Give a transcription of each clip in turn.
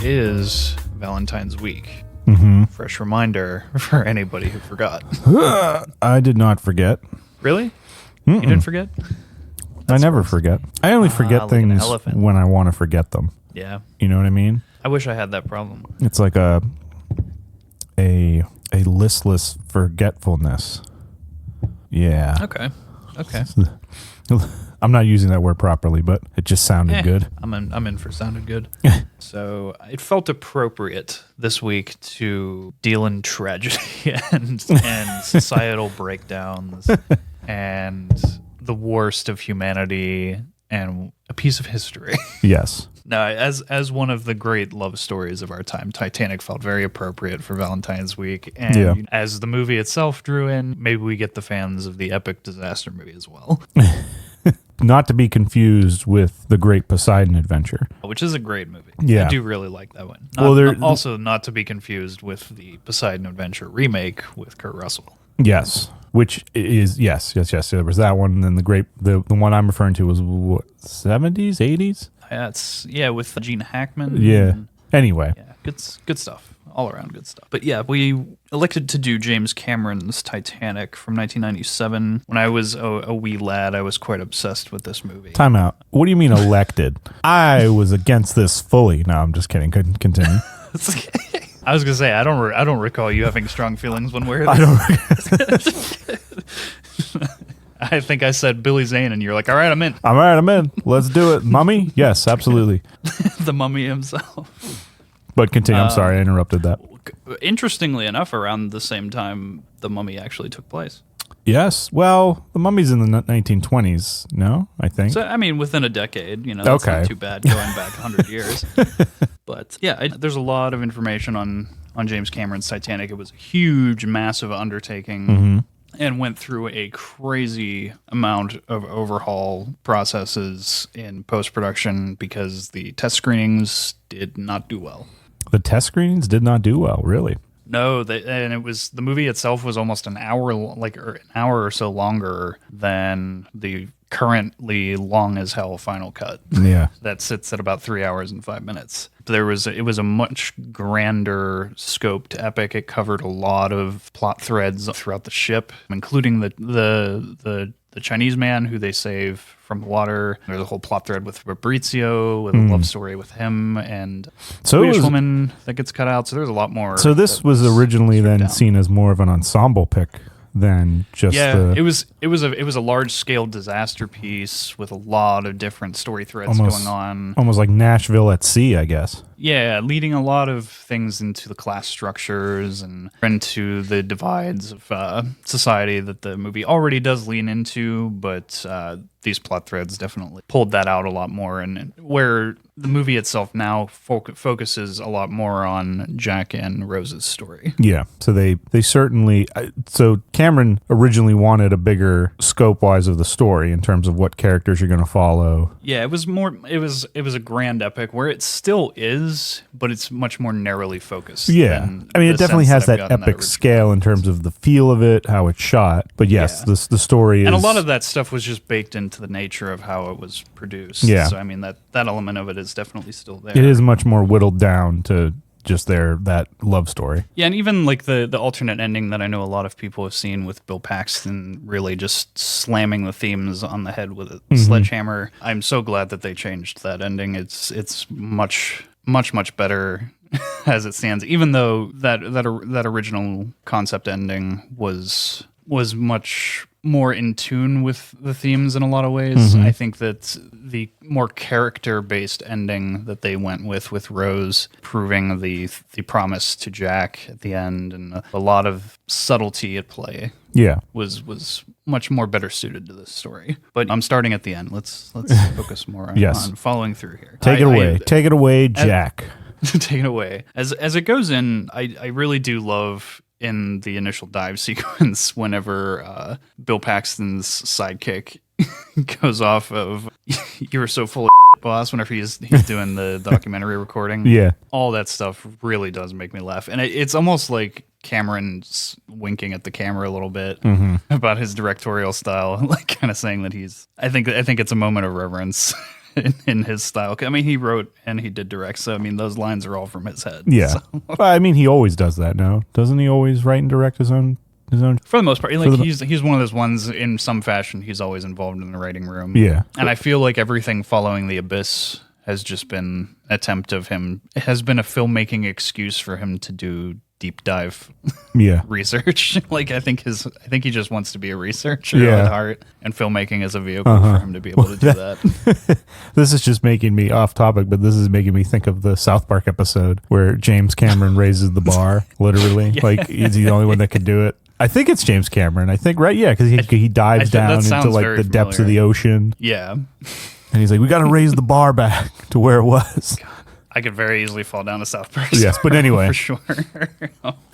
is Valentine's week. Mm-hmm. Fresh reminder for anybody who forgot. I did not forget. Really? Mm-mm. You didn't forget? I never forget. I only forget like an things elephant. when I want to forget them. Yeah. You know what I mean? I wish I had that problem. It's like a listless forgetfulness. Yeah. Okay. I'm not using that word properly, but it just sounded good. I'm in for sounded good. So it felt appropriate this week to deal in tragedy and societal breakdowns and the worst of humanity and a piece of history. Yes. Now, as one of the great love stories of our time, Titanic felt very appropriate for Valentine's week. And as the movie itself drew in, maybe we get the fans of the epic disaster movie as well. Not to be confused with The Great Poseidon Adventure. Which is a great movie. Yeah. I do really like that one. Also not to be confused with the Poseidon Adventure remake with Kurt Russell. Yes. Which is, yes. There was that one, and then the one I'm referring to was, what, 70s, 80s? With Gene Hackman. Yeah. Anyway. Yeah, good stuff. All around good stuff. But yeah, we elected to do James Cameron's Titanic from 1997. When I was a wee lad, I was quite obsessed with this movie. Time out. What do you mean elected? I was against this fully. No, I'm just kidding. Couldn't continue. I was gonna say I don't recall you having strong feelings one way or the other. I think I said Billy Zane, and you're like, all right, I'm in. All right, I'm in. Let's do it. Mummy? Yes, absolutely. The mummy himself. But continue. I'm sorry, I interrupted that. Interestingly enough, around the same time the mummy actually took place. Yes. Well, the mummy's in the 1920s, no? I think. So, I mean, within a decade, that's not too bad going back 100 years. But yeah, there's a lot of information on James Cameron's Titanic. It was a huge, massive undertaking and went through a crazy amount of overhaul processes in post-production because the test screenings did not do well. The test screenings did not do well, really. No, the movie itself was almost an hour or so longer than the currently long as hell final cut. Yeah, that sits at about 3 hours and 5 minutes. It was a much grander scoped epic. It covered a lot of plot threads throughout the ship, including the Chinese man who they save from the water. There's a whole plot thread with Fabrizio, with a love story with him, and the Swedish woman that gets cut out. So there's a lot more. So this was originally then seen as more of an ensemble pick than just it was a large scale disaster piece with a lot of different story threads going on. Almost like Nashville at sea, I guess. Yeah, leading a lot of things into the class structures and into the divides of society that the movie already does lean into, but these plot threads definitely pulled that out a lot more, and where the movie itself now focuses a lot more on Jack and Rose's story. Yeah, so they certainly... So Cameron originally wanted a bigger scope-wise of the story in terms of what characters you're going to follow. Yeah, it was a grand epic where it still is, but it's much more narrowly focused. Yeah, I mean, it definitely has that epic scale in terms of the feel of it, how it's shot. But yes, the story is... And a lot of that stuff was just baked into the nature of how it was produced. Yeah. So, I mean, that element of it is definitely still there. It is much more whittled down to just that love story. Yeah, and even like the alternate ending that I know a lot of people have seen with Bill Paxton really just slamming the themes on the head with a sledgehammer. I'm so glad that they changed that ending. It's much better as it stands, even though that original concept ending was much more in tune with the themes in a lot of ways. I think that the more character-based ending that they went with Rose proving the promise to Jack at the end and a lot of subtlety at play was much more better suited to this story. But I'm starting at the end. Let's focus more on following through here. Take it away, Jack. Take it away. As it goes in, I really do love in the initial dive sequence whenever Bill Paxton's sidekick goes off of "You were so full of boss" whenever he's doing the documentary recording. Yeah, all that stuff really does make me laugh, and it's almost like Cameron's winking at the camera a little bit about his directorial style, like kind of saying that he's. I think it's a moment of reverence in his style. I mean, he wrote and he did direct, so I mean, those lines are all from his head. Yeah. So. Well, I mean, he always does that now. Doesn't he always write and direct his own? For the most part, like he's one of those ones in some fashion. He's always involved in the writing room. Yeah, and I feel like everything following The Abyss has just been an attempt of him. It has been a filmmaking excuse for him to do deep dive research. Like I think he just wants to be a researcher at heart, and filmmaking is a vehicle for him to be able to do that. This is just making me off topic, but this is making me think of the South Park episode where James Cameron raises the bar, literally. Like he's the only one that can do it. I think it's James Cameron. I think, right? Yeah, because he dives down into like the depths of the ocean. Yeah. And he's like, we got to raise the bar back to where it was. God, I could very easily fall down to South Park. Yes, but anyway. For sure.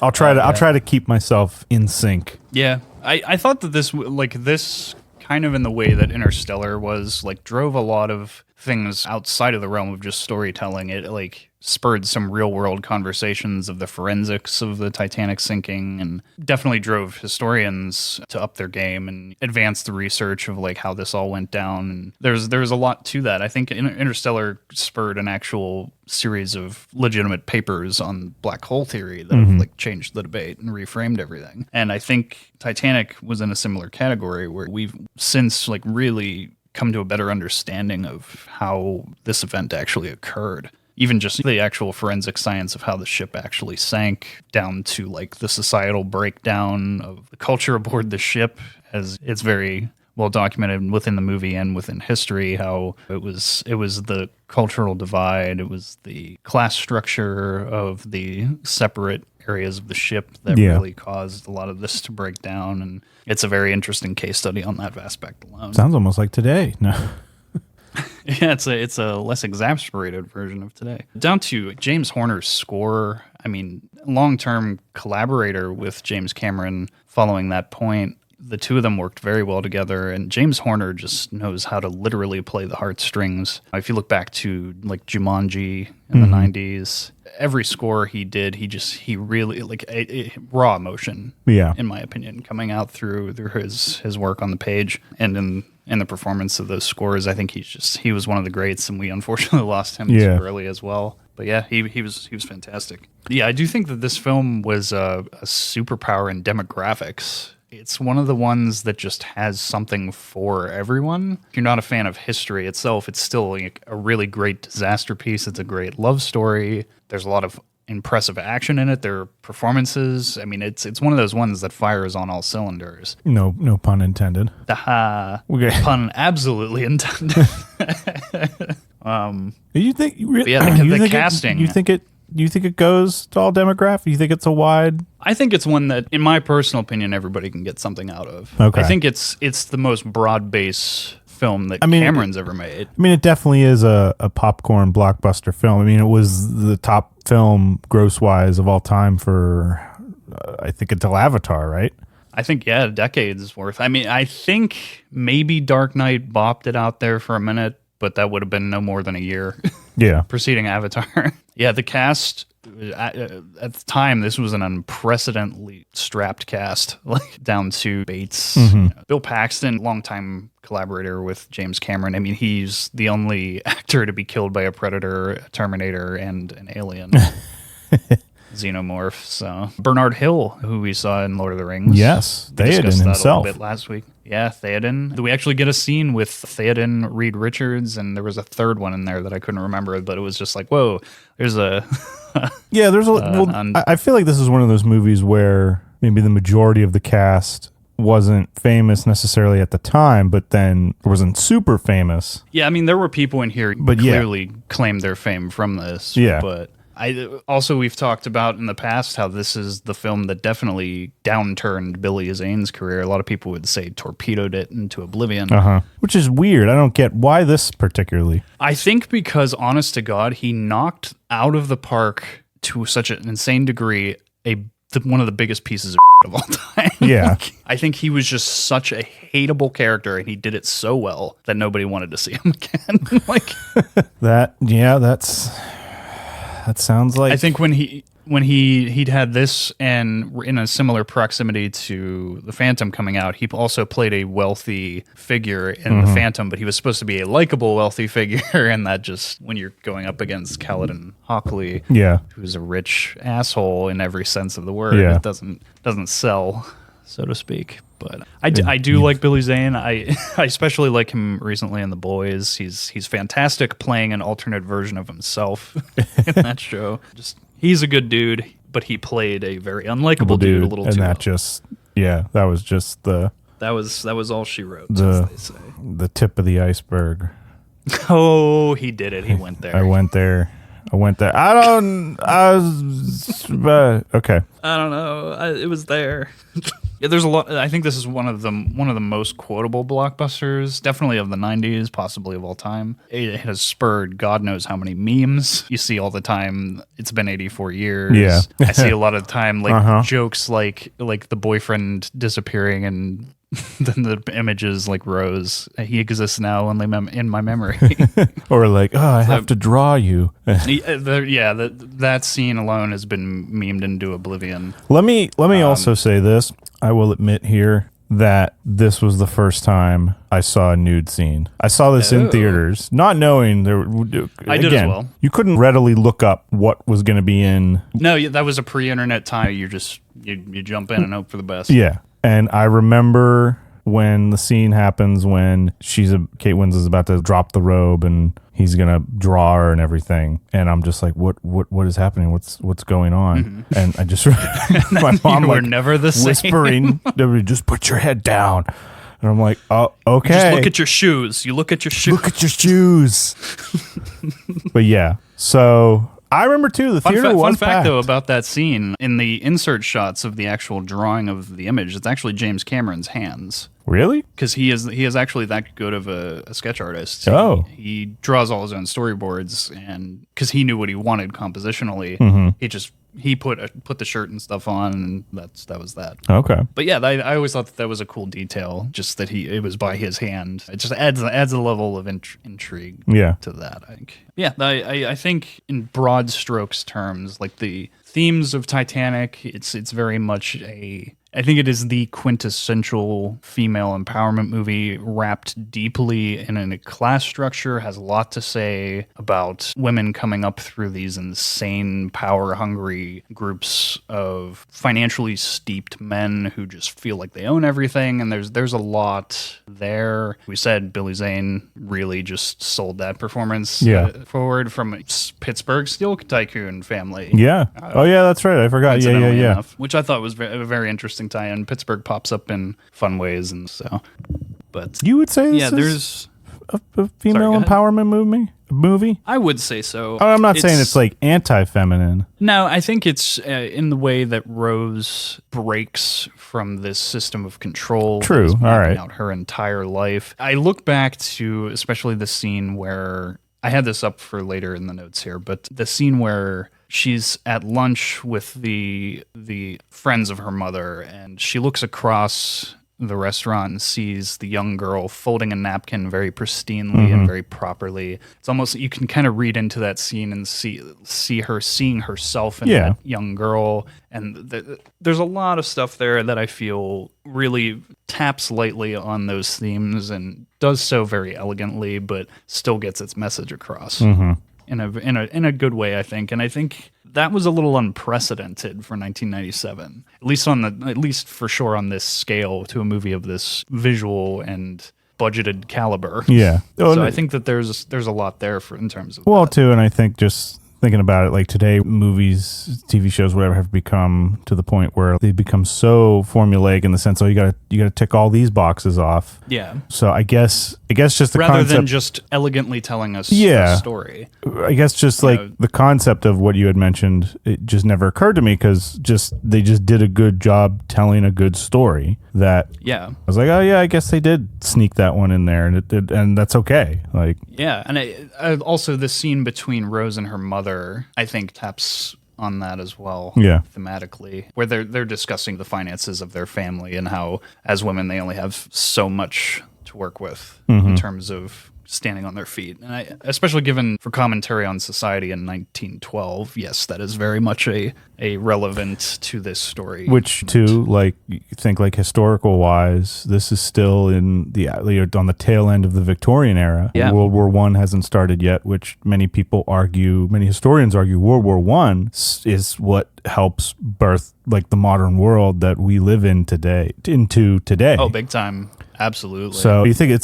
I'll try to keep myself in sync. Yeah. I thought that this kind of in the way that Interstellar was, like, drove a lot of things outside of the realm of just storytelling. It, like, spurred some real-world conversations of the forensics of the Titanic sinking, and definitely drove historians to up their game and advance the research of, like, how this all went down. And there's a lot to that. I think Interstellar spurred an actual series of legitimate papers on black hole theory that have, like, changed the debate and reframed everything. And I think Titanic was in a similar category where we've since, like, really come to a better understanding of how this event actually occurred. Even just the actual forensic science of how the ship actually sank, down to like the societal breakdown of the culture aboard the ship, as it's very well documented within the movie and within history, how it was the cultural divide, it was the class structure of the separate areas of the ship that really caused a lot of this to break down. And it's a very interesting case study on that aspect alone. Sounds almost like today. No. Yeah, it's a less exasperated version of today. Down to James Horner's score. I mean, long-term collaborator with James Cameron following that point. The two of them worked very well together, and James Horner just knows how to literally play the heartstrings. If you look back to like Jumanji in the 90s, every score he did, he really like raw emotion. Yeah, in my opinion, coming out through his work on the page and in the performance of those scores. I think he was one of the greats, and we unfortunately lost him too early as well. But yeah, he was fantastic. Yeah, I do think that this film was a superpower in demographics. It's one of the ones that just has something for everyone. If you're not a fan of history itself, it's still like a really great disaster piece. It's a great love story. There's a lot of impressive action in it. There are performances. I mean, it's one of those ones that fires on all cylinders. No pun intended. Okay. Pun absolutely intended. You think? Yeah, the casting. You think it goes to all demographic? You think it's a wide? I think it's one that, in my personal opinion, everybody can get something out of. Okay. I think it's the most broad-based film that Cameron's ever made. I mean, it definitely is a popcorn blockbuster film. I mean, it was the top film gross-wise of all time for, I think, until Avatar, right? I think, yeah, decades worth. I mean, I think maybe Dark Knight bopped it out there for a minute, but that would have been no more than a year. Yeah. Preceding Avatar. Yeah, the cast, at the time, this was an unprecedentedly strapped cast, like down to Bates. Bill Paxton, longtime collaborator with James Cameron. I mean, he's the only actor to be killed by a predator, a Terminator, and an alien. Xenomorph. So Bernard Hill, who we saw in Lord of the Rings. Yes, Theoden himself. A bit last week. Yeah, Theoden. We actually get a scene with Theoden, Reed Richards, and there was a third one in there that I couldn't remember, but it was just like, whoa, there's a... Yeah, there's a... I feel like this is one of those movies where maybe the majority of the cast wasn't famous necessarily at the time, but then wasn't super famous. Yeah, I mean, there were people in here who clearly claimed their fame from this. Yeah. But we've talked about in the past how this is the film that definitely downturned Billy Zane's career. A lot of people would say torpedoed it into oblivion. Which is weird. I don't get why this particularly. I think because, honest to God, he knocked out of the park to such an insane degree one of the biggest pieces of all time. Yeah. I think he was just such a hateable character, and he did it so well that nobody wanted to see him again. That sounds like... I think when he when he'd had this and in a similar proximity to the Phantom coming out, he also played a wealthy figure in the Phantom, but he was supposed to be a likable wealthy figure, and that just, when you're going up against Kaladin Hockley, who's a rich asshole in every sense of the word, it doesn't sell, so to speak. But I do like Billy Zane. I especially like him recently in The Boys. He's fantastic playing an alternate version of himself in that show. Just he's a good dude, but he played a very unlikable dude a little too. And that was just the that was all she wrote, as they say. The tip of the iceberg. Oh, he did it. He went there. I went there. Okay. I don't know. It was there. Yeah, there's a lot. I think this is one of the most quotable blockbusters, definitely of the 90s, possibly of all time. It has spurred God knows how many memes you see all the time. It's been 84 years. Yeah. I see a lot of the time jokes like the boyfriend disappearing and then the images like Rose. He exists now only in my memory. Or like, I have to draw you. That scene alone has been memed into oblivion. Let me also say this. I will admit here that this was the first time I saw a nude scene. I saw this in theaters, not knowing there. I did as well. You couldn't readily look up what was going to be in. No, that was a pre-internet time. You jump in and hope for the best. Yeah, and I remember when the scene happens when Kate Winslet is about to drop the robe and he's gonna draw her and everything, and I'm just like, what is happening? What's going on? And I just my mom you were never the same. Whispering, just put your head down. And I'm like, oh, okay. You just look at your shoes. You look at your shoes. Look at your shoes. But yeah, so I remember too. The theater was fun fact packed. though about that scene, in the insert shots of the actual drawing of the image, it's actually James Cameron's hands. Really? Because he is actually that good of a sketch artist. He draws all his own storyboards, and because he knew what he wanted compositionally, he put the shirt and stuff on, and that was that. Okay. But yeah, I always thought that was a cool detail, just that it was by his hand. It just adds a level of intrigue to that, I think. Yeah, I think in broad strokes terms, like the themes of Titanic, it's very much I think it is the quintessential female empowerment movie wrapped deeply in a class structure, has a lot to say about women coming up through these insane, power-hungry groups of financially steeped men who just feel like they own everything, and there's a lot there. We said Billy Zane really just sold that performance forward from Pittsburgh steel tycoon family. Yeah. That's right. I forgot. Yeah. Enough, which I thought was a very interesting tie-in. Pittsburgh pops up in fun ways, and so. But you would say this is a female empowerment movie? I would say so. I'm not saying it's like anti-feminine. No, I think it's in the way that Rose breaks from this system of control. True. All right. Out her entire life. I look back to especially the scene where I had this up for later in the notes here, but the scene where she's at lunch with the friends of her mother, and she looks across the restaurant and sees the young girl folding a napkin very pristinely and very properly. It's almost, you can kind of read into that scene and see her seeing herself in that young girl. And there's a lot of stuff there that I feel really taps lightly on those themes and does so very elegantly, but still gets its message across. In a good way, I think. And I think that was a little unprecedented for 1997, at least for sure on this scale, to a movie of this visual and budgeted caliber. Yeah. So I think that there's a lot there in terms of that. Too, and I think just thinking about it, like today, movies, TV shows, whatever, have become to the point where they become so formulaic in the sense, you gotta tick all these boxes off. Yeah. So I guess just the rather concept, than just elegantly telling us a story. I guess just the concept of what you had mentioned, it just never occurred to me because they just did a good job telling a good story. That I was like, oh yeah, I guess they did sneak that one in there, and that's okay. Like and I also the scene between Rose and her mother, I think taps on that as well. Yeah, thematically, where they're discussing the finances of their family and how as women they only have so much to work with in terms of standing on their feet. And especially given for commentary on society in 1912, yes, that is very much a relevant to this story. Which too, like you think like historical wise, this is still on the tail end of the Victorian era. Yeah. World War I hasn't started yet, which many historians argue World War I is what helps birth like the modern world that we live in today. Oh, big time. Absolutely. So you think it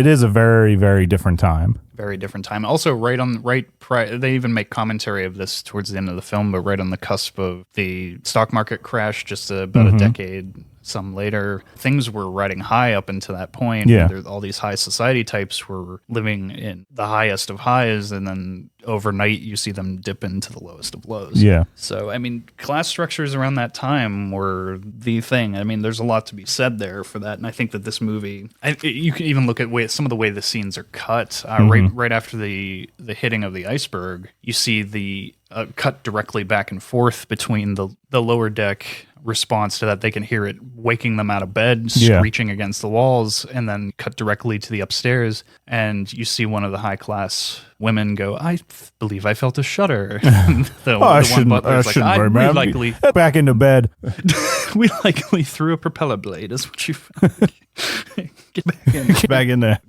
is a very, very different time. Very different time. Also, they even make commentary of this towards the end of the film, but right on the cusp of the stock market crash, just about a decade some later, things were riding high up until that point. Yeah. All these high society types were living in the highest of highs, and then overnight you see them dip into the lowest of lows. Yeah. So, I mean, class structures around that time were the thing. I mean, there's a lot to be said there for that, and I think that this movie, you can even look at some of the way the scenes are cut. Right after the hitting of the iceberg, you see the cut directly back and forth between the lower deck response to that. They can hear it waking them out of bed, screeching against the walls, and then cut directly to the upstairs, and you see one of the high class women go, "I believe I felt a shudder." I shouldn't worry, likely back into bed. We likely threw a propeller blade, is what you found. Get back in. Get back in there.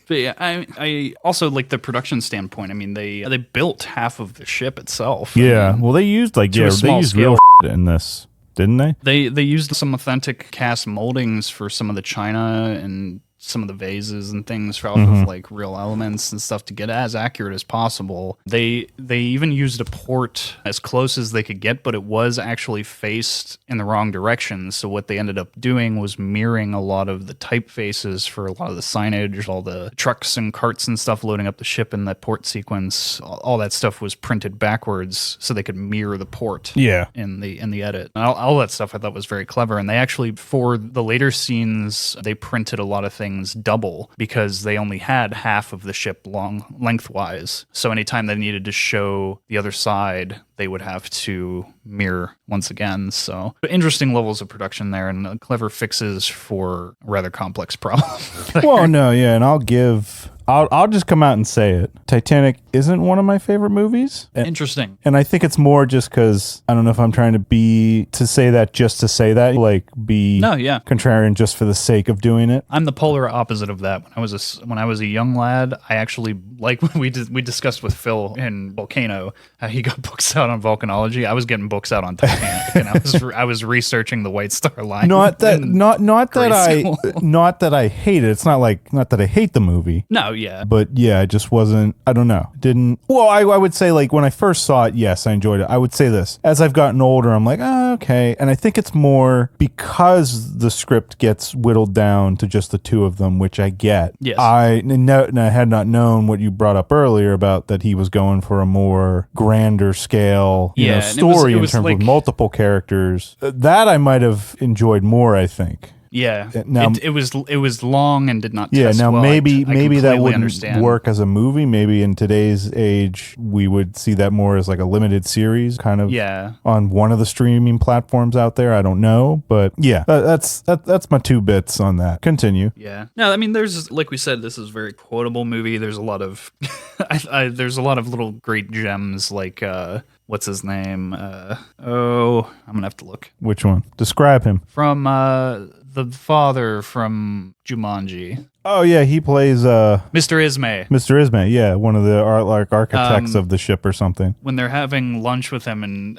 But yeah, I also like the production standpoint. I mean, they built half of the ship itself. Yeah, I mean, well, they used real in this, didn't they? They used some authentic cast moldings for some of the china and some of the vases and things off of like real elements and stuff to get as accurate as possible. They even used a port as close as they could get, but it was actually faced in the wrong direction. So what they ended up doing was mirroring a lot of the typefaces for a lot of the signage, all the trucks and carts and stuff loading up the ship in that port sequence. All that stuff was printed backwards so they could mirror the port. Yeah. In the edit. All that stuff I thought was very clever. And they actually, for the later scenes, they printed a lot of things double because they only had half of the ship lengthwise. So anytime they needed to show the other side, they would have to mirror once again. So interesting levels of production there and clever fixes for a rather complex problem. Well, no, yeah, and I'll just come out and say it. Titanic isn't one of my favorite movies. Interesting. And I think it's more just because I don't know if I'm trying to say that just to say that, like contrarian just for the sake of doing it. I'm the polar opposite of that. When I was a young lad, I actually like when we discussed with Phil in Volcano how he got books out on volcanology. I was getting books out on Titanic, and I was researching the White Star Line. Not that I hate it. It's not that I hate the movie. No, yeah. But yeah, it just wasn't, I don't know. I would say like when I first saw it, yes, I enjoyed it. I would say this. As I've gotten older, I'm like, okay. And I think it's more because the script gets whittled down to just the two of them, which I get. Yes. I had not known what you brought up earlier about that he was going for a more grander scale story in terms of multiple characters. That I might have enjoyed more, I think. Yeah, now, it was long and did not test now well. maybe that wouldn't understand. work as a movie. Maybe in today's age, we would see that more as like a limited series, kind of on one of the streaming platforms out there. I don't know, but yeah, that's my 2 bits on that. Continue. Yeah, no, I mean, there's like we said, this is a very quotable movie. There's a lot of there's a lot of little great gems like. What's his name? I'm gonna have to look. Which one? Describe him. From the father from Jumanji. Oh yeah, he plays Mr. Ismay. Mr. Ismay, yeah, one of the architects of the ship or something. When they're having lunch with him, and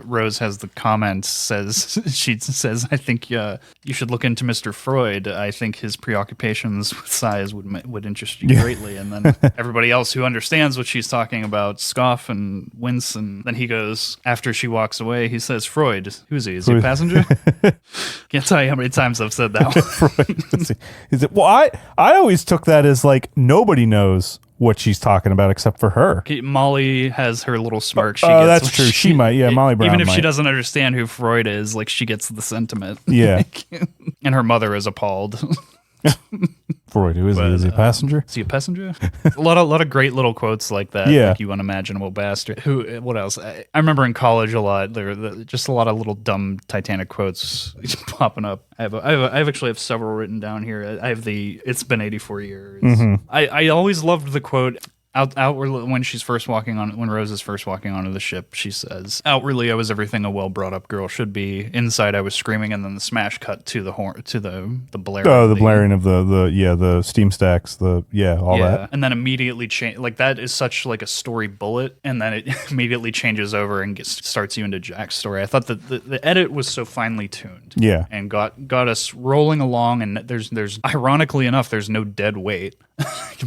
Rose has the comment, she says, "I think you should look into Mr. Freud. I think his preoccupations with size would interest you greatly." And then everybody else who understands what she's talking about scoff and wince, and then he goes, after she walks away, he says, "Freud, who's he? Is he a passenger?" Can't tell you how many times I've said that one. Freud. Is it? Well, I always took that as like nobody knows what she's talking about except for her. Molly has her little smirk. Oh, that's true. She might. Yeah, Molly Brown even if might. she doesn't understand who Freud is, like she gets the sentiment. Yeah. And her mother is appalled. Freud, who is he? Is he a passenger? Is he a passenger? a lot of great little quotes like that. Yeah. Like, you unimaginable bastard. What else? I remember in college a lot. There were just a lot of little dumb Titanic quotes popping up. I actually have several written down here. I have it's been 84 years. I always loved the quote. Outwardly, when Rose is first walking onto the ship, she says, "Outwardly, I was everything a well-brought-up girl should be. Inside, I was screaming." And then the smash cut to the horn, to the blaring. Oh, the blaring of the steam stacks, all that. And then immediately change. Like, that is such like a story bullet, and then it immediately changes over and starts you into Jack's story. I thought that the edit was so finely tuned. Yeah, and got us rolling along. And there's ironically enough, there's no dead weight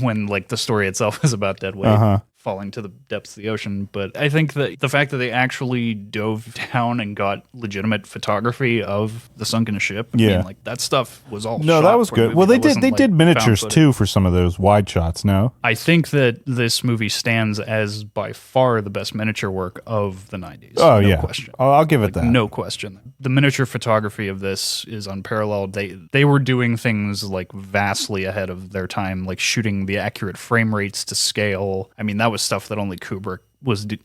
when like the story itself is about dead weight falling to the depths of the ocean. But I think that the fact that they actually dove down and got legitimate photography of the sunken ship, I mean, like, that stuff was all shot that was for good. the Well, they movie. did miniatures too for some of those wide shots. No, I think that this movie stands as by far the best miniature work of the 90s. Oh, no yeah. question. I'll give it that. No question. The miniature photography of this is unparalleled. They were doing things like vastly ahead of their time, like shooting the accurate frame rates to scale. I mean, that was stuff that only Kubrick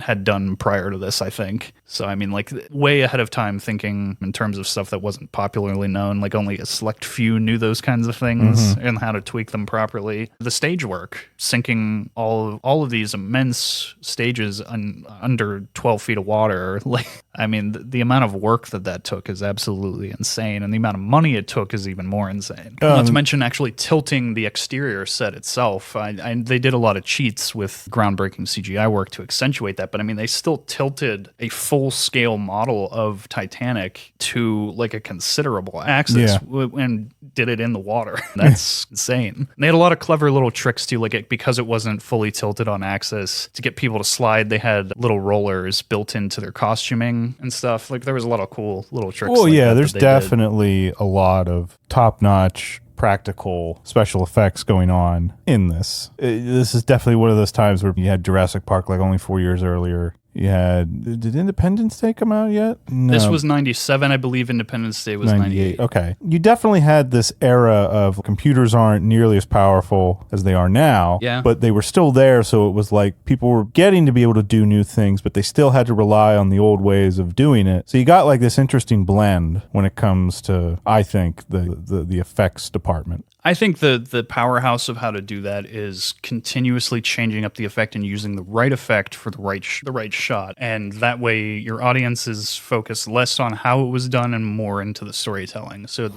had done prior to this, I think. So, I mean, like, way ahead of time thinking in terms of stuff that wasn't popularly known. Like, only a select few knew those kinds of things and how to tweak them properly. The stage work, sinking all of these immense stages under 12 feet of water. Like, I mean, the amount of work that took is absolutely insane, and the amount of money it took is even more insane. Not to mention actually tilting the exterior set itself. They did a lot of cheats with groundbreaking CGI work to accentuate that, but I mean, they still tilted a full-scale model of Titanic to like a considerable axis and did it in the water. That's insane. They had a lot of clever little tricks too, like because it wasn't fully tilted on axis, to get people to slide, they had little rollers built into their costuming and stuff. Like, there was a lot of cool little tricks. Well, like there's definitely a lot of top-notch practical special effects going on in this. This is definitely one of those times where you had Jurassic Park like only 4 years earlier. You had, did Independence Day come out yet? No. This was 97. I believe Independence Day was 98. Okay. You definitely had this era of computers aren't nearly as powerful as they are now, but they were still there. So it was like people were getting to be able to do new things, but they still had to rely on the old ways of doing it. So you got like this interesting blend when it comes to, I think, the effects department. I think the powerhouse of how to do that is continuously changing up the effect and using the right effect for the right shot. And that way your audience is focused less on how it was done and more into the storytelling. So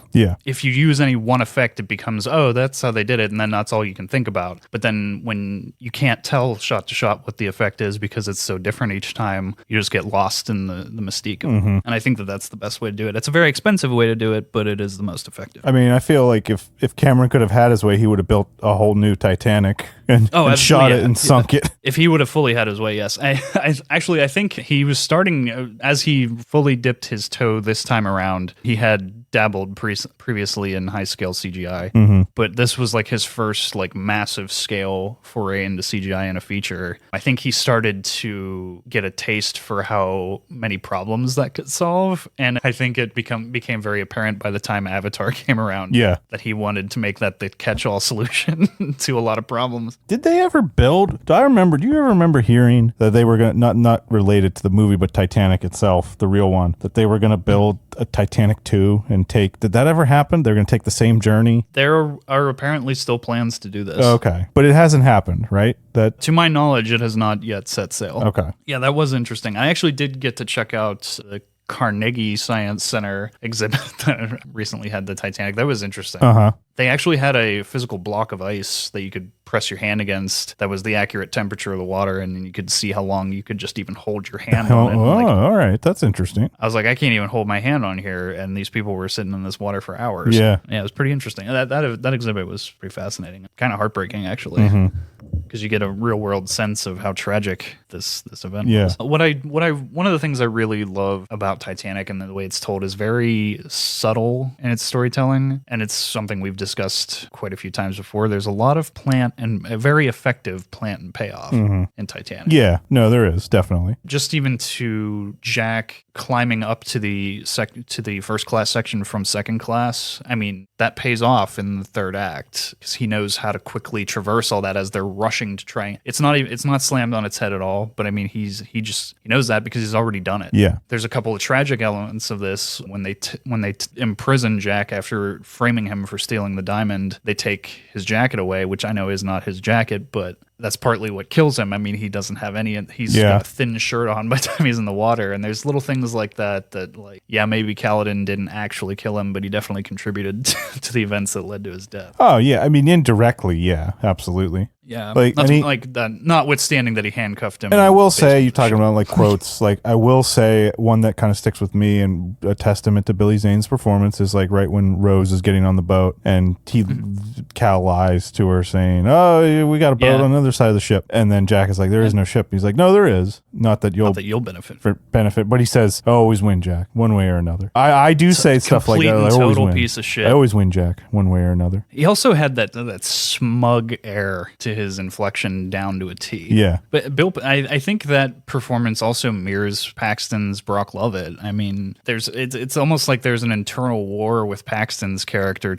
if you use any one effect, it becomes, oh, that's how they did it, and then that's all you can think about. But then when you can't tell shot to shot what the effect is because it's so different each time, you just get lost in the mystique of it. And I think that's the best way to do it. It's a very expensive way to do it, but it is the most effective. I mean, I feel like if Cameron could have had his way, he would have built a whole new Titanic and shot it and sunk it. If he would have fully had his way, yes. I think he was starting, as he fully dipped his toe this time around, he had dabbled previously in high-scale CGI, but this was like his first like massive scale foray into CGI in a feature. I think he started to get a taste for how many problems that could solve, and I think it became very apparent by the time Avatar came around that he wanted to make that the catch-all solution to a lot of problems. Did they ever build? Do you ever remember hearing that they were going to, not related to the movie, but Titanic itself, the real one, that they were going to build a Titanic 2 and did that ever happen? They're going to take the same journey? There are apparently still plans to do this. Okay. But it hasn't happened, right? To my knowledge, it has not yet set sail. Okay. Yeah, that was interesting. I actually did get to check out the Carnegie Science Center exhibit that recently had the Titanic. That was interesting. They actually had a physical block of ice that you could press your hand against that was the accurate temperature of the water, and you could see how long you could just even hold your hand on it. All right. That's interesting. I was like, I can't even hold my hand on here, and these people were sitting in this water for hours. Yeah, it was pretty interesting. That exhibit was pretty fascinating. Kind of heartbreaking, actually. Because you get a real world sense of how tragic this event was. One of the things I really love about Titanic and the way it's told is very subtle in its storytelling, and it's something we've discussed quite a few times before. There's a lot of plant and a very effective plant and payoff in Titanic. Yeah, no, there is definitely. Just even to Jack climbing up to the first class section from second class, I mean, that pays off in the third act because he knows how to quickly traverse all that as they're rushing to try. It's not slammed on its head at all, but I mean, he knows that because he's already done it. Yeah. There's a couple of tragic elements of this when they imprison Jack after framing him for stealing the diamond. They take his jacket away, which I know is not his jacket, but that's partly what kills him. I mean, he doesn't have any. He's got a thin shirt on by the time he's in the water, and there's little things like that like, yeah, maybe Kaladin didn't actually kill him, but he definitely contributed to the events that led to his death. Oh yeah, I mean indirectly, yeah, absolutely. Yeah, like that. Notwithstanding that he handcuffed him. And I will say, you're talking about like quotes. Like I will say one that kind of sticks with me and a testament to Billy Zane's performance is like right when Rose is getting on the boat and Cal lies to her saying, "Oh, we got a boat on the other side of the ship," and then Jack is like, "There is no ship." He's like, "No, there is. Not that you'll benefit." But he says, "I always win, Jack, one way or another." I do say stuff like that. I always win. Piece of shit. I always win, Jack, one way or another. He also had that smug air to his inflection down to a T. Yeah. But Bill, I think that performance also mirrors Paxton's Brock Lovett. I mean, it's almost like there's an internal war with Paxton's character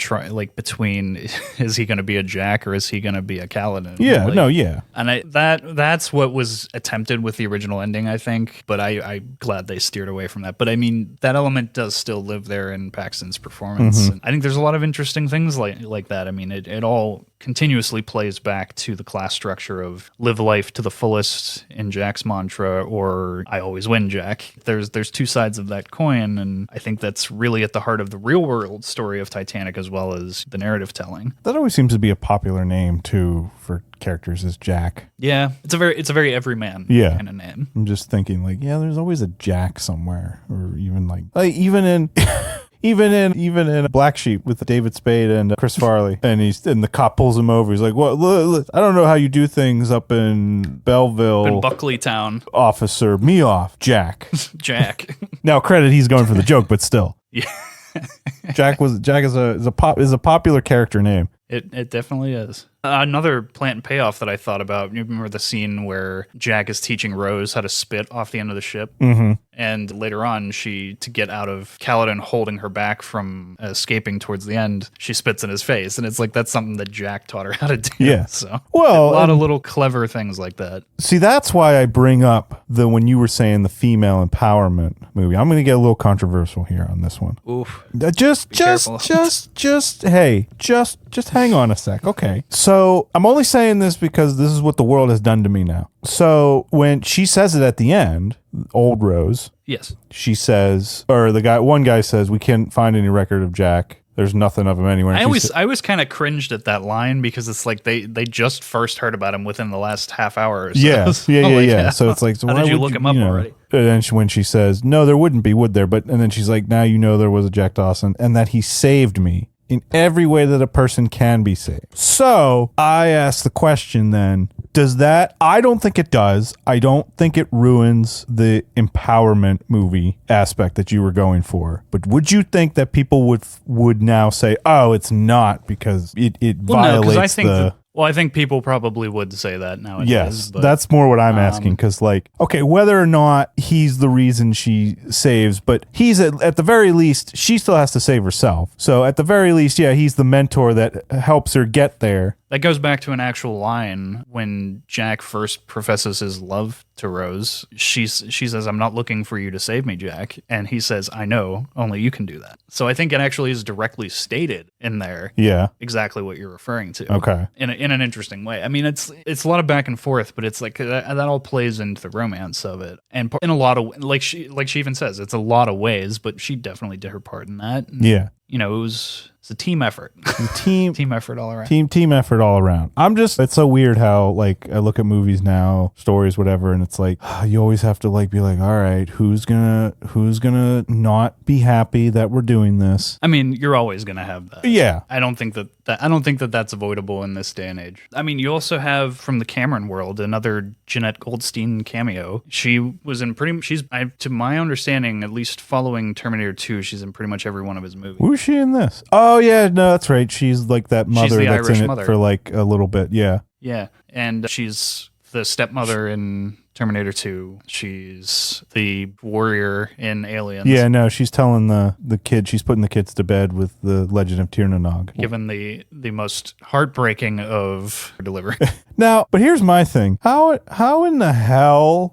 between is he going to be a Jack or is he going to be a Kaladin? Yeah. And that's what was attempted with the original ending, I think, but I'm glad they steered away from that. But I mean, that element does still live there in Paxton's performance. And I think there's a lot of interesting things like that. I mean, it all continuously plays back to the class structure of live life to the fullest in Jack's mantra, or I always win, Jack. There's two sides of that coin, and I think that's really at the heart of the real world story of Titanic as well as the narrative telling. That always seems to be a popular name too for characters is Jack. Yeah, it's a very everyman kind of name. I'm just thinking like, yeah, there's always a Jack somewhere, or even like even in Even in Black Sheep with David Spade and Chris Farley, and the cop pulls him over. He's like, "What? Look, I don't know how you do things up in Belleville, in Buckley Town. Officer, me off, Jack." Jack. Now, credit he's going for the joke, but still, yeah. Jack is a popular character name. It definitely is. Another plant payoff that I thought about, you remember the scene where Jack is teaching Rose how to spit off the end of the ship? Mm-hmm. And later on, to get out of Kaladin holding her back from escaping towards the end, she spits in his face. And it's like, that's something that Jack taught her how to do. Yeah. So, well, a lot of little clever things like that. See, that's why I bring up when you were saying the female empowerment movie. I'm going to get a little controversial here on this one. Oof. Just hang on a sec. Okay. So I'm only saying this because this is what the world has done to me now. So when she says it at the end, old Rose. Yes. She says, or one guy says, "We can't find any record of Jack. There's nothing of him anywhere." I always kind of cringed at that line because it's like they just first heard about him within the last half hour or so. Yeah. So it's like, so how why did you would look him up already? And then when she says, "No, there wouldn't be, would there?" And then she's like, "Now you know there was a Jack Dawson and that he saved me in every way that a person can be saved." So I ask the question then, does that? I don't think it does. I don't think it ruins the empowerment movie aspect that you were going for. But would you think that people would now say, "Oh, it's not," because it violates I think people probably would say that nowadays. Yes, that's more what I'm asking. Because, okay, whether or not he's the reason she saves, but he's at the very least, she still has to save herself. So at the very least, yeah, he's the mentor that helps her get there. That goes back to an actual line when Jack first professes his love to Rose. She says, "I'm not looking for you to save me, Jack." And he says, "I know, only you can do that." So I think it actually is directly stated in there. Yeah. Exactly what you're referring to. Okay. In an interesting way. I mean, it's a lot of back and forth, but it's like that all plays into the romance of it. And in a lot of, like she even says, it's a lot of ways, but she definitely did her part in that. And, yeah. You know, it's a team effort. Team effort all around. Team effort all around. It's so weird how I look at movies now, stories, whatever, and it's like you always have to be like, all right, who's gonna not be happy that we're doing this? I mean, you're always gonna have that. Yeah. I don't think that that's avoidable in this day and age. I mean, you also have from the Cameron world another Jeanette Goldstein cameo. She was in to my understanding, at least following Terminator 2, she's in pretty much every one of his movies. Who's she in this? Oh yeah, no, that's right. She's like that mother that's Irish in it mother. for a little bit. Yeah. Yeah, and she's the stepmother in Terminator 2. She's the warrior in Aliens. Yeah, no, she's telling the kid, she's putting the kids to bed with the Legend of Tir na Nog. Given the most heartbreaking of delivery. Now, but here's my thing. How in the hell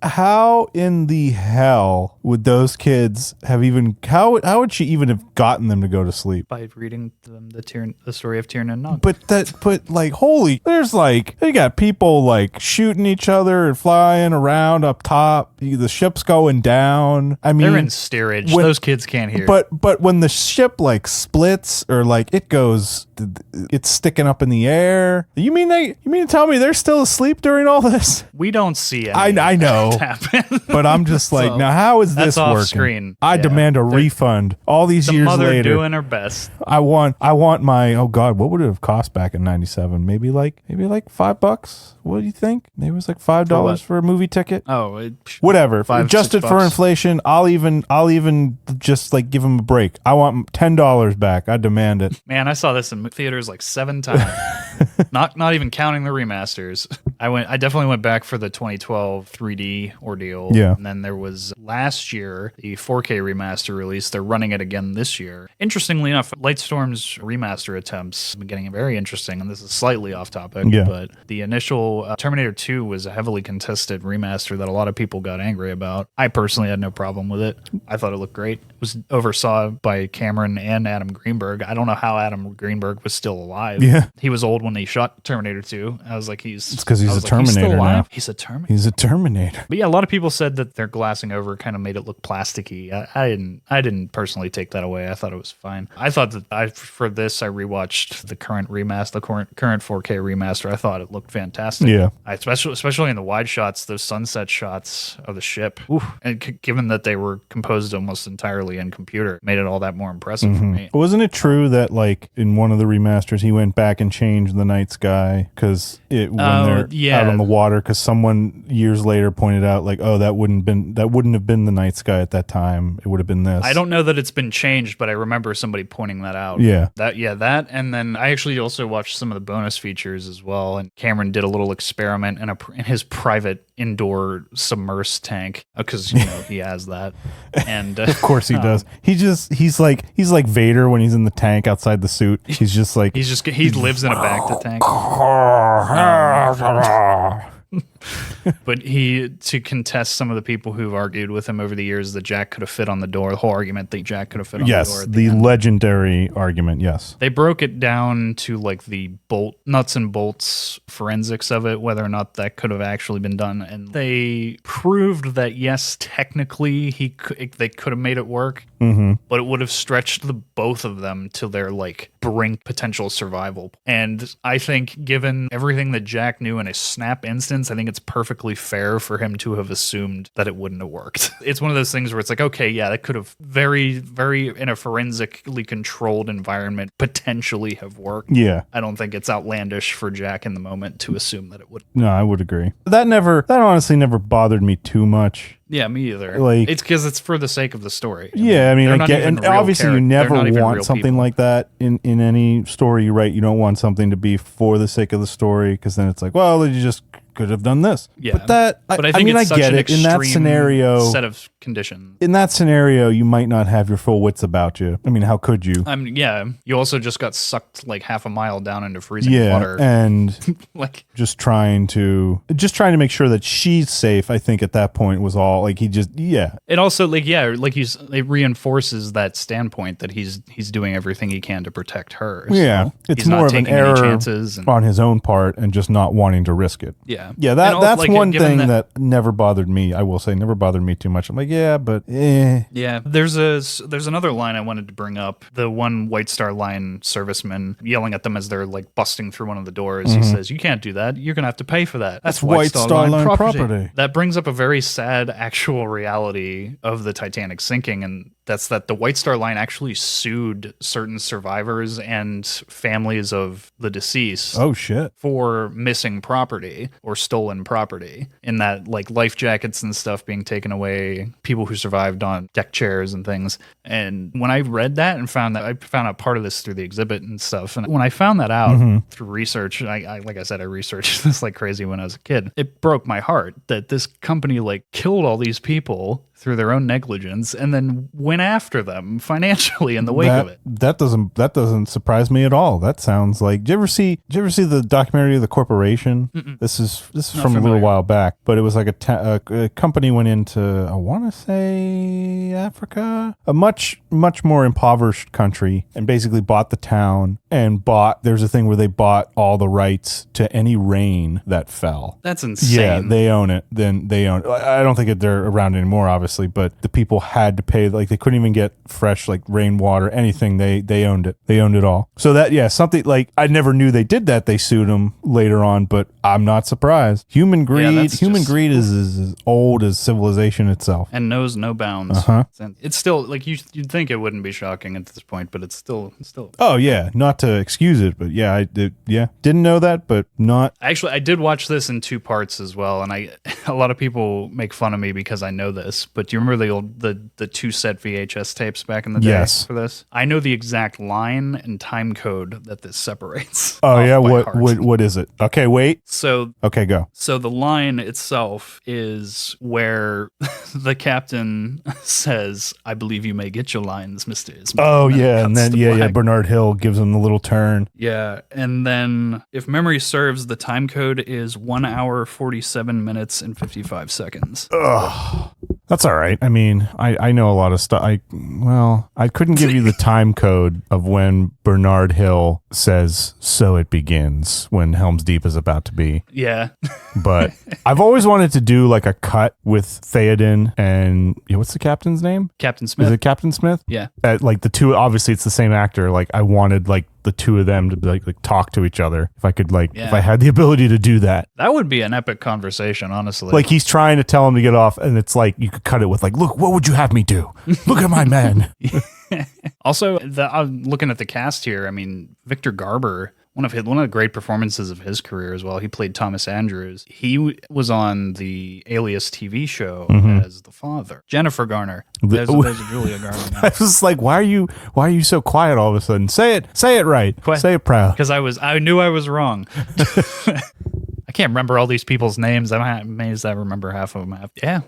would those kids have even, how would she even have gotten them to go to sleep? By reading them the story of Tir na Nog. But like, holy, there's like, they got people like shooting each other and flying around up top. The ship's going down. I mean, they're in steerage. Those kids can't hear. But when the ship like splits or like it goes, it's sticking up in the air. You mean to tell me they're still asleep during all this? We don't see any I know, happen. but I'm just like, now how is this off working? Screen. I demand a refund. All these years mother later, doing her best. I want my, oh God, what would it have cost back in '97? Maybe like $5. What do you think? Maybe it was like $5 for a movie ticket. Oh, whatever. $5, Adjusted for inflation, I'll even just like give them a break. I want $10 back. I demand it. Man, I saw this in theaters like 7 times. not even counting the remasters. I definitely went back for the 2012 3D ordeal. Yeah. And then there was last year the 4K remaster release. They're running it again this year. Interestingly enough, Lightstorm's remaster attempts have been getting very interesting, and this is slightly off topic. Yeah. But the initial Terminator 2 was a heavily contested remaster that a lot of people got angry about. I personally had no problem with it. I thought it looked great. It was oversaw by Cameron and Adam Greenberg. I don't know how Adam Greenberg was still alive. Yeah. He was old when he shot Terminator 2. I was like, it's because he's a Terminator now. He's a Terminator. He's a Terminator. But yeah, a lot of people said that their glassing over kind of made it look plasticky. I didn't personally take that away. I thought it was fine. I thought that for this, I rewatched the current remaster, the current 4K remaster. I thought it looked fantastic. Yeah. Especially in the wide shots, those sunset shots of the ship. Ooh. And given that they were composed almost entirely in computer, made it all that more impressive for me. Wasn't it true that like in one of the remasters he went back and changed the night sky because when they're out on the water, because someone years later pointed out like, oh, that wouldn't have been the night sky at that time. It would have been this. I don't know that it's been changed, but I remember somebody pointing that out. Yeah. That, and then I actually also watched some of the bonus features as well. And Cameron did a little experiment in his private indoor submersed tank because he has that. And of course he does. He's like Vader when he's in the tank outside the suit. He's just like he lives in a bacta tank. But to contest some of the people who've argued with him over the years that Jack could have fit on the door, the whole argument that Jack could have fit on the door. Yes, the legendary argument, yes. They broke it down to like the nuts and bolts forensics of it, whether or not that could have actually been done. And they proved that, yes, technically they could have made it work, but it would have stretched the both of them to their like brink potential survival. And I think given everything that Jack knew in a snap instance, I think it's perfectly fair for him to have assumed that it wouldn't have worked. It's one of those things where it's like, okay, yeah, that could have very, very in a forensically controlled environment potentially have worked. Yeah. I don't think it's outlandish for Jack in the moment to assume that it would. No, I would agree. That honestly never bothered me too much. Yeah, me either. Like, it's because it's for the sake of the story. Yeah, I mean, I get, and obviously you never want something like that in any story you write. You don't want something to be for the sake of the story, because then it's like, well, you just could have done this. Yeah, but I think I get it. In that scenario, set of conditions. In that scenario, you might not have your full wits about you. I mean, how could you? Yeah, you also just got sucked like half a mile down into freezing water. And like just trying to make sure that she's safe. I think at that point was all like It also it reinforces that standpoint that he's doing everything he can to protect her. Yeah, so it's more of an error on his own part and just not wanting to risk it. Yeah. Yeah, that's like, one thing that never bothered me. I will say never bothered me too much. I'm like, yeah, but Yeah, there's another line I wanted to bring up. The one White Star Line serviceman yelling at them as they're like busting through one of the doors. He says, "You can't do that. You're going to have to pay for that. That's White Star Line property." That brings up a very sad actual reality of the Titanic sinking, and that's that the White Star Line actually sued certain survivors and families of the deceased. Oh shit! For missing property or stolen property, in that like life jackets and stuff being taken away, people who survived on deck chairs and things. And when I read that and found out part of this through the exhibit and stuff, and when I found that out through research, I like I said, I researched this like crazy when I was a kid. It broke my heart that this company like killed all these people through their own negligence and then went after them financially in the wake of it. That doesn't surprise me at all. That sounds like, did you ever see the documentary of The Corporation? Mm-mm. This is Not from familiar. a little while back, but it was like a company went into, I want to say Africa, a much more impoverished country, and basically bought the town and there's a thing where they bought all the rights to any rain that fell. That's insane. Yeah, they own it. Then they own it. I don't think they're around anymore, obviously, but the people had to pay, like they couldn't even get fresh like rainwater, anything. They owned it. They owned it all. So that, yeah, something like, I never knew they did that. They sued them later on, but I'm not surprised. Human greed is as old as civilization itself. And knows no bounds. It's still like you'd think it wouldn't be shocking at this point, but it's still. Oh yeah, not to excuse it, but yeah, didn't know that, but not. Actually, I did watch this in 2 parts as well, and a lot of people make fun of me because I know this, but do you remember the 2 set VHS tapes back in the day for this? I know the exact line and time code that this separates. Oh yeah, what is it? Okay, wait. Okay, go. So the line itself is where the captain says, "I believe you may get your lines, Mr. Ismail." Oh yeah, and then Bernard Hill gives him the little turn. Yeah, and then if memory serves, the time code is 1 hour 47 minutes and 55 seconds. Ugh. That's all right. I mean, I know a lot of stuff. I couldn't give you the time code of when Bernard Hill says, "So it begins," when Helm's Deep is about to be. Yeah. But I've always wanted to do like a cut with Theoden and what's the captain's name? Captain Smith. Is it Captain Smith? Yeah. Like the two, obviously it's the same actor. Like I wanted like the two of them to like talk to each other. If I could if I had the ability to do that. That would be an epic conversation, honestly. Like he's trying to tell him to get off and it's like you could cut it with like, "Look, what would you have me do? Look at my man." Also, I'm looking at the cast here. I mean, Victor Garber, one of the great performances of his career as well. He played Thomas Andrews. He was on the Alias TV show as the father. Jennifer Garner. There's a Julia Garner now. I was like, why are you so quiet all of a sudden? Say it right. Say it proud. Because I knew I was wrong. I can't remember all these people's names. I'm amazed I remember half of them. Yeah,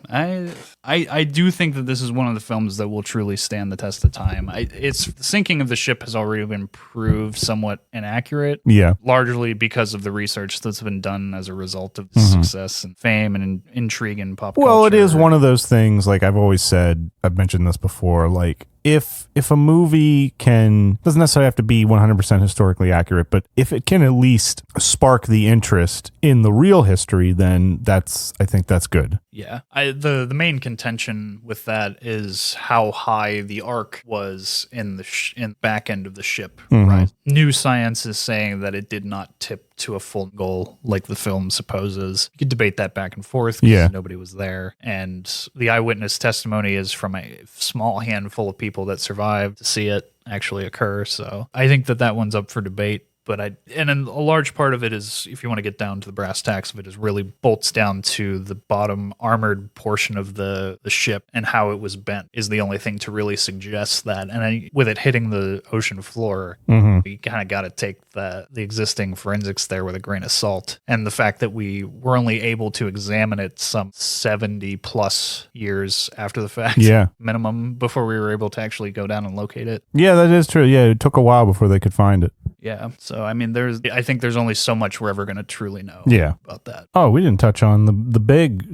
I do think that this is one of the films that will truly stand the test of time. The sinking of the ship has already been proved somewhat inaccurate. Yeah. Largely because of the research that's been done as a result of the success and fame and intrigue in pop culture. Well, it is one of those things, like I've always said, I've mentioned this before, like if a movie doesn't necessarily have to be 100% historically accurate, but if it can at least spark the interest in the real history, then I think that's good. Yeah. The main contention with that is how high the arc was in the back end of the ship. Right. New science is saying that it did not tip to a full goal like the film supposes. You could debate that back and forth because nobody was there. And the eyewitness testimony is from a small handful of people that survived to see it actually occur. So I think that one's up for debate. But then a large part of it is, if you want to get down to the brass tacks of it, is really bolts down to the bottom armored portion of the ship and how it was bent is the only thing to really suggest that. And with it hitting the ocean floor, you kind of got to take the existing forensics there with a grain of salt. And the fact that we were only able to examine it some 70 plus years after the fact, minimum, before we were able to actually go down and locate it. Yeah, that is true. Yeah, it took a while before they could find it. Yeah. So, I mean, I think there's only so much we're ever going to truly know about that. Oh, we didn't touch on the big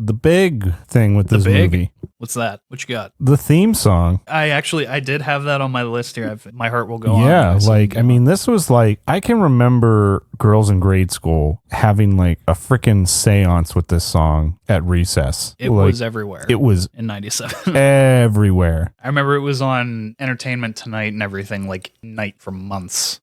thing with this movie. What's that? What you got? The theme song. I did have that on my list here. My Heart Will Go On. Yeah, like, I mean, this was like, I can remember girls in grade school having like a freaking seance with this song at recess. It was everywhere. It was in 97. Everywhere. I remember it was on Entertainment Tonight and everything, like night for months.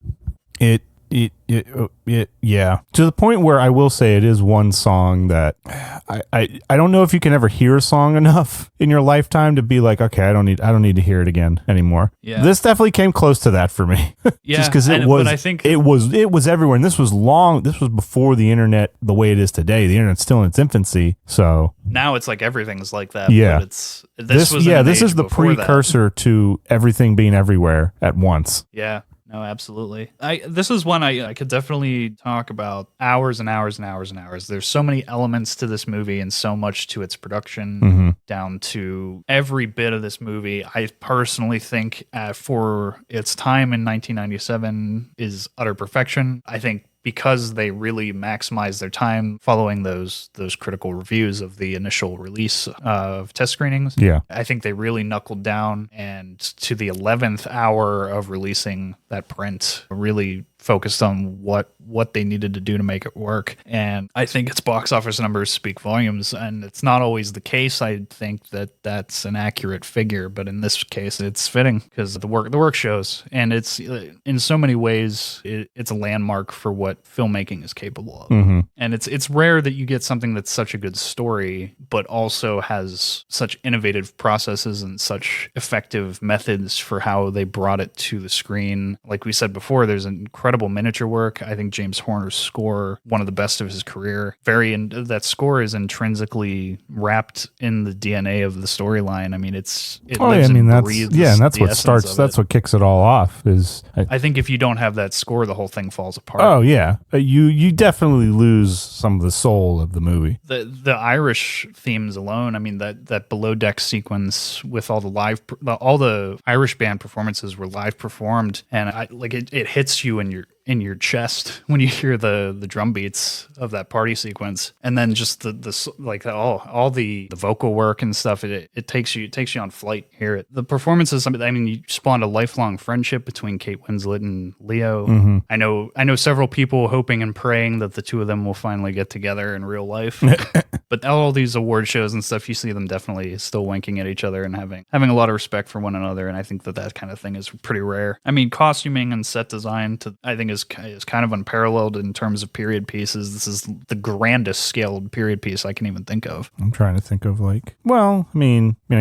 Yeah. To the point where I will say it is one song that I don't know if you can ever hear a song enough in your lifetime to be like, okay, I don't need to hear it again anymore. Yeah. This definitely came close to that for me. Yeah. Just because but I think it was everywhere, and this was before the internet the way it is today. The internet's still in its infancy, so now it's like everything's like that. Yeah. But this is the precursor to everything being everywhere at once. Yeah. No, absolutely. This is one I could definitely talk about hours and hours and hours and hours. There's so many elements to this movie and so much to its production, down to every bit of this movie. I personally think for its time in 1997 is utter perfection. I think because they really maximized their time following those critical reviews of the initial release of test screenings. Yeah. I think they really knuckled down, and to the 11th hour of releasing that print, really focused on what they needed to do to make it work. And I think its box office numbers speak volumes, and it's not always the case. I think that that's an accurate figure, but in this case it's fitting because the work shows, and it's in so many ways it's a landmark for what filmmaking is capable of. And it's rare that you get something that's such a good story but also has such innovative processes and such effective methods for how they brought it to the screen. Like we said before, there's incredible miniature work. I think James Horner's score, one of the best of his career. That score is intrinsically wrapped in the DNA of the storyline. I mean, it lives and breathes. Yeah, and that's what starts. That's what kicks it all off. I think if you don't have that score, the whole thing falls apart. Oh yeah, you definitely lose some of the soul of the movie. The Irish themes alone. I mean, that below deck sequence with all the Irish band performances were live performed, and it hits you in your chest when you hear the drum beats of that party sequence, and then just all the vocal work and stuff. It takes you on flight. Hear it. The performances. I mean, you spawned a lifelong friendship between Kate Winslet and Leo. I know several people hoping and praying that the two of them will finally get together in real life. But all these award shows and stuff, you see them definitely still winking at each other and having a lot of respect for one another. And I think that kind of thing is pretty rare. I mean, costuming and set design I think is kind of unparalleled in terms of period pieces. This is the grandest scaled period piece I can even think of. I'm trying to think of I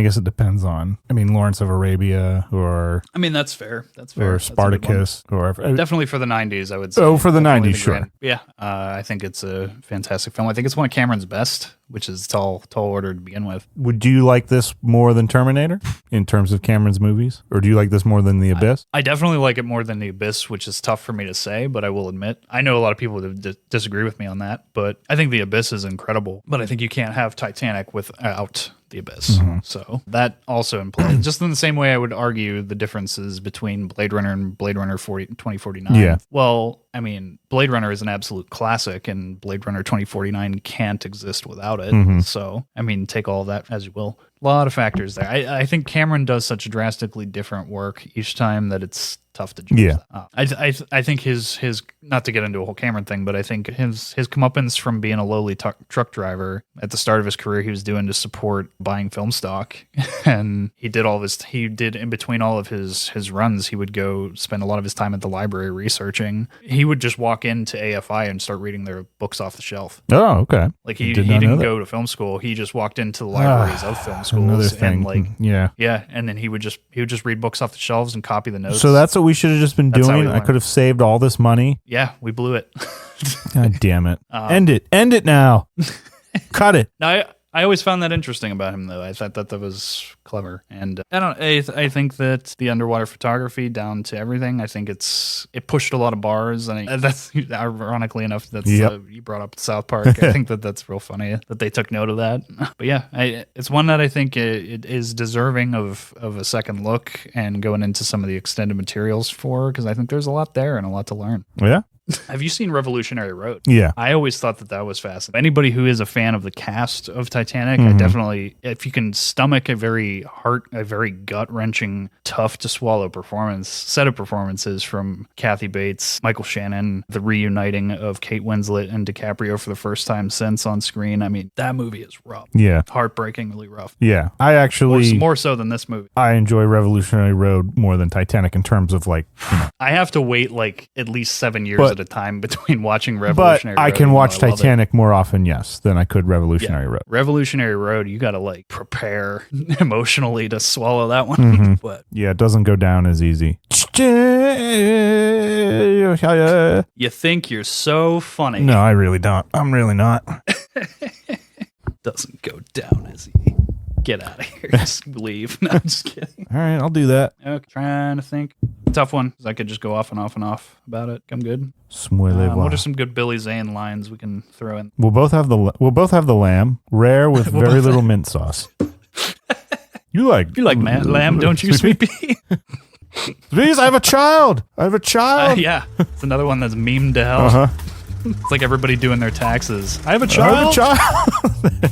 guess it depends on. Lawrence of Arabia or. I mean, that's fair. Or Spartacus or definitely for the 90s, I would say. Oh, for the 90s, sure. Yeah, I think it's a fantastic film. I think it's one of Cameron's best, which is tall order to begin with. Would you like this more than Terminator in terms of Cameron's movies? Or do you like this more than The Abyss? I definitely like it more than The Abyss, which is tough for me to say, but I will admit. I know a lot of people disagree with me on that, but I think The Abyss is incredible. But I think you can't have Titanic without The Abyss. So that also implies, just in the same way I would argue the differences between Blade Runner and Blade Runner 2049. Yeah. Well, I mean, Blade Runner is an absolute classic, and Blade Runner 2049 can't exist without it. So, I mean, take all of that as you will. A lot of factors there. I think Cameron does such drastically different work each time that it's tough to judge. Yeah. I think his not to get into a whole Cameron thing, but I think his comeuppance from being a lowly truck driver at the start of his career, he was doing to support buying film stock, and he did in between all of his runs, he would go spend a lot of his time at the library researching. He would just walk into AFI and start reading their books off the shelf. Oh, okay. Like he didn't go to film school. He just walked into the libraries of film schools. Another thing. Yeah, and then he would just read books off the shelves and copy the notes. So that's what we should have just been doing. I could have saved all this money. Yeah, we blew it. God damn it. End it now. Cut it. No, I always found that interesting about him, though. I thought that was clever, and I think that the underwater photography down to everything, I think it pushed a lot of bars, and that's ironically enough you brought up South Park. I think that's real funny that they took note of that. But yeah, it's one that I think it is deserving of a second look and going into some of the extended materials because I think there's a lot there and a lot to learn. Yeah. Have you seen Revolutionary Road? Yeah. I always thought that was fascinating. Anybody who is a fan of the cast of Titanic, I definitely, if you can stomach a very gut-wrenching, tough-to-swallow set of performances from Kathy Bates, Michael Shannon, the reuniting of Kate Winslet and DiCaprio for the first time since on screen. I mean, that movie is rough. Yeah. Heartbreakingly rough. Yeah. I actually... More so than this movie. I enjoy Revolutionary Road more than Titanic in terms of I have to wait at least 7 years at a time between watching But Revolutionary Road. I can even though watch I love it. Titanic more often, yes, than I could Revolutionary Road. Revolutionary Road, you gotta like prepare emotionally to swallow that one. But Yeah, it doesn't go down as easy. you think you're so funny. No, I really don't. I'm really not. Doesn't go down as easy. Get out of here. Just leave. No, I'm just kidding. All right, I'll do that. Okay, trying to think. Tough one, because I could just go off and off and off about it. I'm good. What What are some good Billy Zane lines we can throw in? We'll both have the lamb, rare with very little mint sauce. You like Lamb, don't you, sweet pea? Please, I have a child. Yeah, it's another one that's memed to hell. It's like everybody doing their taxes. I have a I have child. a child.